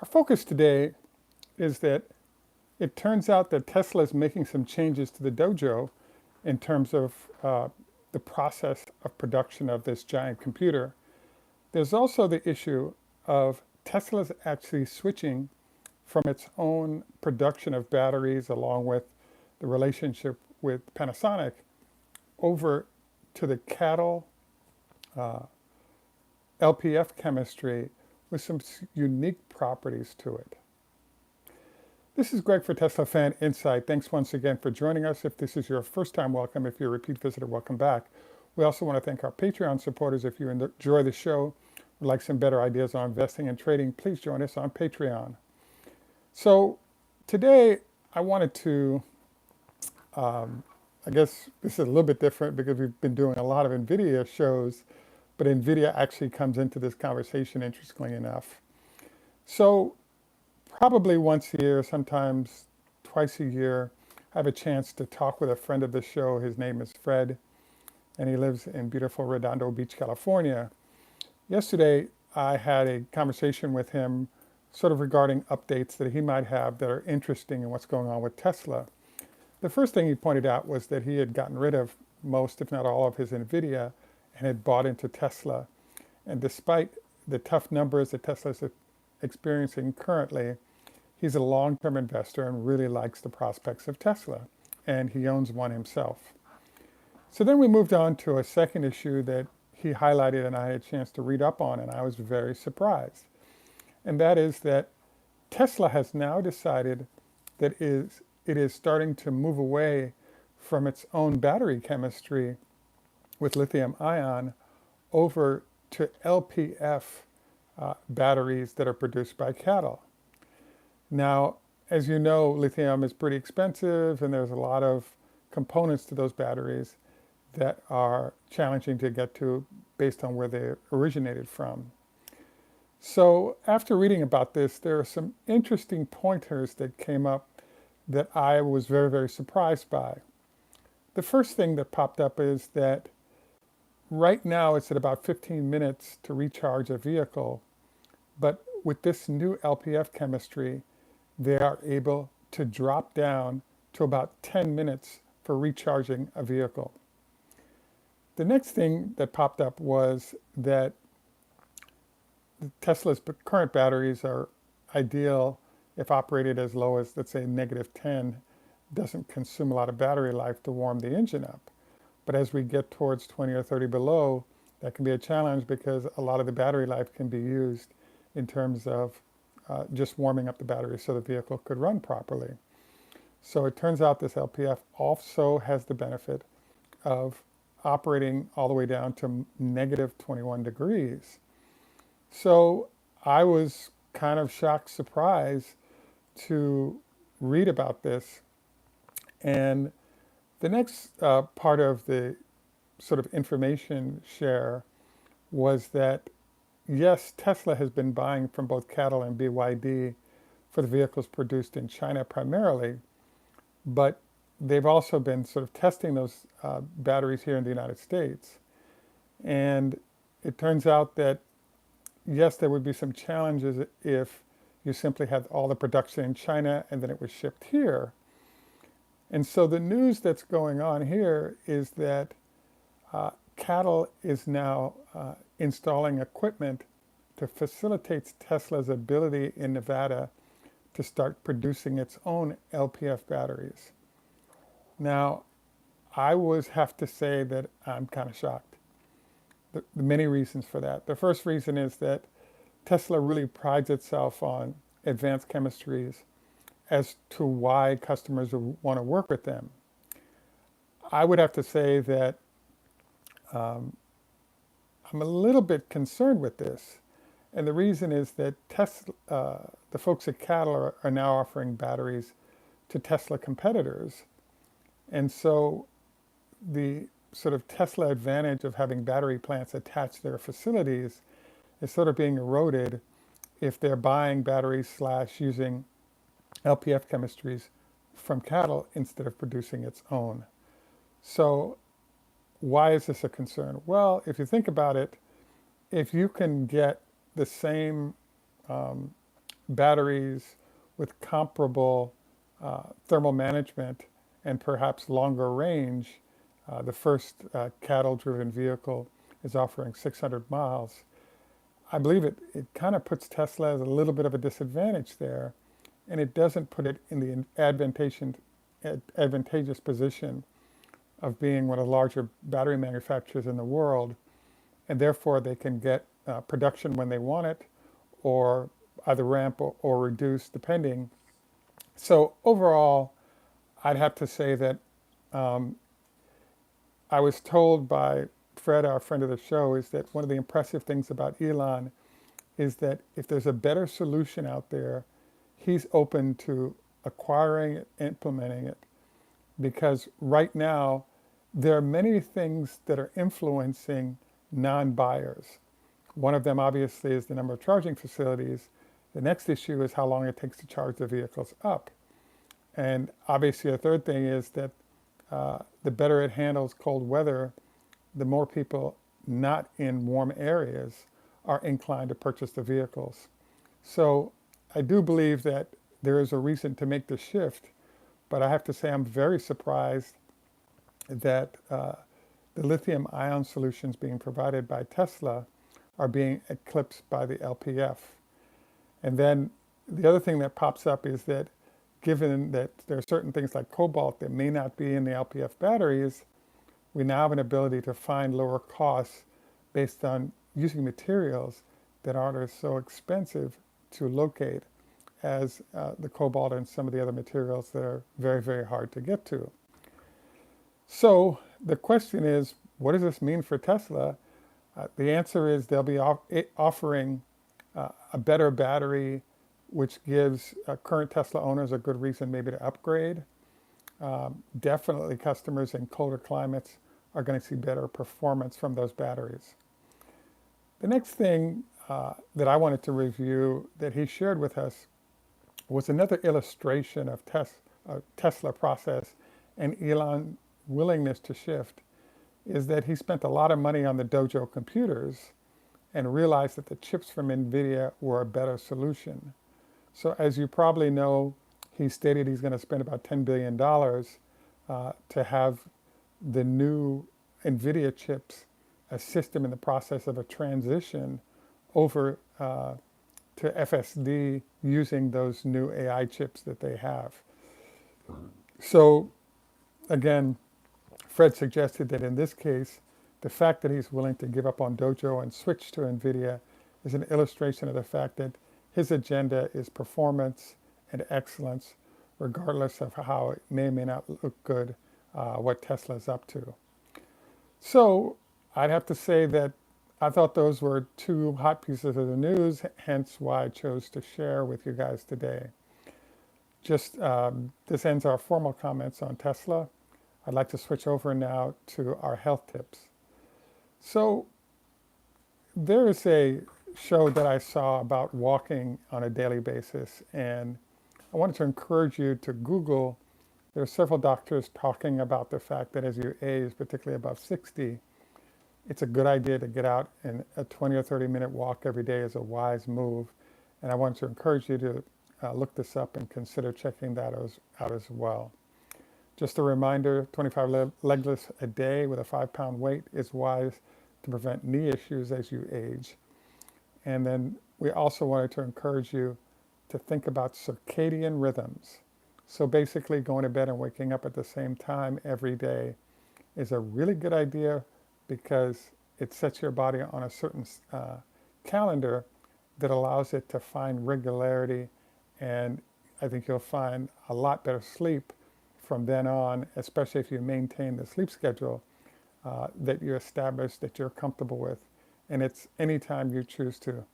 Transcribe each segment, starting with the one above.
Our focus today is that it turns out that Tesla is making some changes to the dojo in terms of the process of production of this giant computer. There's also the issue of Tesla's actually switching from its own production of batteries along with the relationship with Panasonic over to the CATL LPF chemistry with some unique properties to it. This is Greg for Teslafaninsight. Thanks once again for joining us. If this is your first time, welcome. If you're a repeat visitor, welcome back. We also want to thank our Patreon supporters. If you enjoy the show, would like some better ideas on investing and trading, please join us on Patreon. So today I wanted to, I guess this is a little bit different because we've been doing a lot of Nvidia shows, but Nvidia actually comes into this conversation, interestingly enough. So probably once a year, sometimes twice a year, I have a chance to talk with a friend of the show. His name is Fred, and he lives in beautiful Redondo Beach, California. Yesterday, I had a conversation with him sort of regarding updates that he might have that are interesting in what's going on with Tesla. The first thing he pointed out was that he had gotten rid of most, if not all, of his Nvidia and had bought into Tesla. And despite the tough numbers that Tesla is experiencing currently, he's a long-term investor and really likes the prospects of Tesla, and he owns one himself. So then we moved on to a second issue that he highlighted and I had a chance to read up on, and I was very surprised. And that is that Tesla has now decided that it is starting to move away from its own battery chemistry with lithium ion over to LPF batteries that are produced by CATL. Now, as you know, lithium is pretty expensive and there's a lot of components to those batteries that are challenging to get to based on where they originated from. So after reading about this, there are some interesting pointers that came up that I was very, very surprised by. The first thing that popped up is that right now it's at about 15 minutes to recharge a vehicle, but with this new LPF chemistry, they are able to drop down to about 10 minutes for recharging a vehicle. The next thing that popped up was that Tesla's current batteries are ideal if operated as low as, let's say, -10, doesn't consume a lot of battery life to warm the engine up. But as we get towards 20 or 30 below, that can be a challenge because a lot of the battery life can be used in terms of just warming up the battery so the vehicle could run properly. So it turns out this LPF also has the benefit of operating all the way down to -21 degrees. So I was kind of shocked, surprised to read about this. And the next part of the sort of information share was that, yes, Tesla has been buying from both CATL and BYD for the vehicles produced in China primarily, but they've also been sort of testing those batteries here in the United States. And it turns out that, yes, there would be some challenges if you simply had all the production in China and then it was shipped here. And so the news that's going on here is that CATL is now installing equipment to facilitate Tesla's ability in Nevada to start producing its own LPF batteries. Now, I have to say that I'm kind of shocked. The many reasons for that. The first reason is that Tesla really prides itself on advanced chemistries as to why customers want to work with them. I would have to say that I'm a little bit concerned with this. And the reason is that Tesla, the folks at CATL are now offering batteries to Tesla competitors. And so the sort of Tesla advantage of having battery plants attached to their facilities is sort of being eroded if they're buying batteries / using LPF chemistries from CATL instead of producing its own. So why is this a concern? Well, if you think about it, if you can get the same batteries with comparable thermal management and perhaps longer range. The first CATL-driven vehicle is offering 600 miles. I believe it kind of puts Tesla at a little bit of a disadvantage there, and it doesn't put it in the advantageous position of being one of the larger battery manufacturers in the world, and therefore they can get production when they want it, or either ramp or reduce depending. So overall, I'd have to say that I was told by Fred, our friend of the show, is that one of the impressive things about Elon is that if there's a better solution out there, he's open to acquiring it, implementing it, because right now there are many things that are influencing non-buyers. One of them obviously is the number of charging facilities. The next issue is how long it takes to charge the vehicles up. And obviously a third thing is that the better it handles cold weather, the more people not in warm areas are inclined to purchase the vehicles. So I do believe that there is a reason to make the shift, but I have to say I'm very surprised that the lithium ion solutions being provided by Tesla are being eclipsed by the LPF. And then the other thing that pops up is that given that there are certain things like cobalt that may not be in the LPF batteries, we now have an ability to find lower costs based on using materials that aren't as so expensive to locate as the cobalt and some of the other materials that are very, very hard to get to. So the question is, what does this mean for Tesla? The answer is they'll be offering a better battery, which gives current Tesla owners a good reason maybe to upgrade. Definitely customers in colder climates are going to see better performance from those batteries. The next thing that I wanted to review that he shared with us was another illustration of Tesla process and Elon's willingness to shift, is that he spent a lot of money on the Dojo computers and realized that the chips from Nvidia were a better solution. So as you probably know, he stated he's going to spend about $10 billion to have the new Nvidia chips assist him in the process of a transition over to FSD using those new AI chips that they have. So again, Fred suggested that in this case, the fact that he's willing to give up on Dojo and switch to NVIDIA is an illustration of the fact that his agenda is performance and excellence, regardless of how it may or may not look good, what Tesla's up to. So I'd have to say that I thought those were two hot pieces of the news, hence why I chose to share with you guys today. Just this ends our formal comments on Tesla. I'd like to switch over now to our health tips. So there is a show that I saw about walking on a daily basis, and I wanted to encourage you to Google. There are several doctors talking about the fact that as you age, particularly above 60, it's a good idea to get out, and a 20 or 30 minute walk every day is a wise move. And I want to encourage you to look this up and consider checking that out as well. Just a reminder, 25 leg lifts a day with a 5-pound weight is wise to prevent knee issues as you age. And then we also wanted to encourage you to think about circadian rhythms. So basically going to bed and waking up at the same time every day is a really good idea because it sets your body on a certain calendar that allows it to find regularity, and I think you'll find a lot better sleep from then on, especially if you maintain the sleep schedule that you establish, that you're comfortable with, and it's anytime you choose to.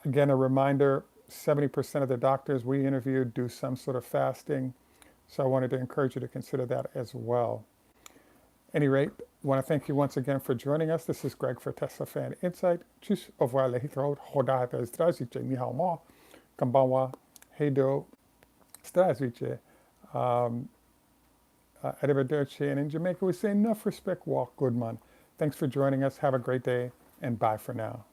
Again, a reminder, 70% of the doctors we interviewed do some sort of fasting, so I wanted to encourage you to consider that as well. At any rate, I want to thank you once again for joining us. This is Greg for Teslafaninsight. Tschüss, au revoir, lehitraut, hodahata zdravstvuyte, ni hao ma, kambanwa, heido, zdravstvuyte. Arrivederci, and in Jamaica we say enough respect, walk, good man. Thanks for joining us. Have a great day, and bye for now.